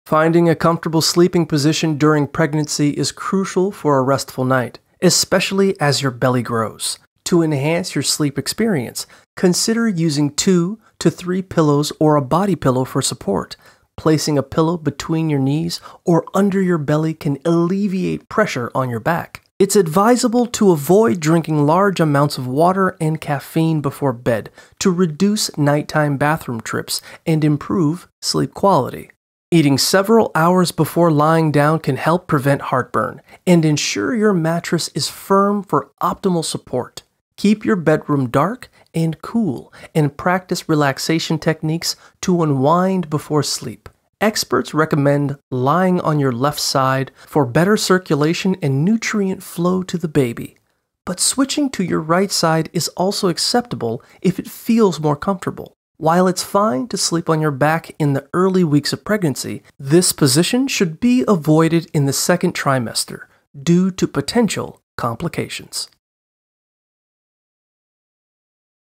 Finding a comfortable sleeping position during pregnancy is crucial for a restful night, especially as your belly grows. To enhance your sleep experience, consider using 2 to 3 pillows or a body pillow for support. Placing a pillow between your knees or under your belly can alleviate pressure on your back. It's advisable to avoid drinking large amounts of water and caffeine before bed to reduce nighttime bathroom trips and improve sleep quality. Eating several hours before lying down can help prevent heartburn and ensure your mattress is firm for optimal support. Keep your bedroom dark and cool and practice relaxation techniques to unwind before sleep. Experts recommend lying on your left side for better circulation and nutrient flow to the baby. But switching to your right side is also acceptable if it feels more comfortable. While it's fine to sleep on your back in the early weeks of pregnancy, this position should be avoided in the second trimester due to potential complications.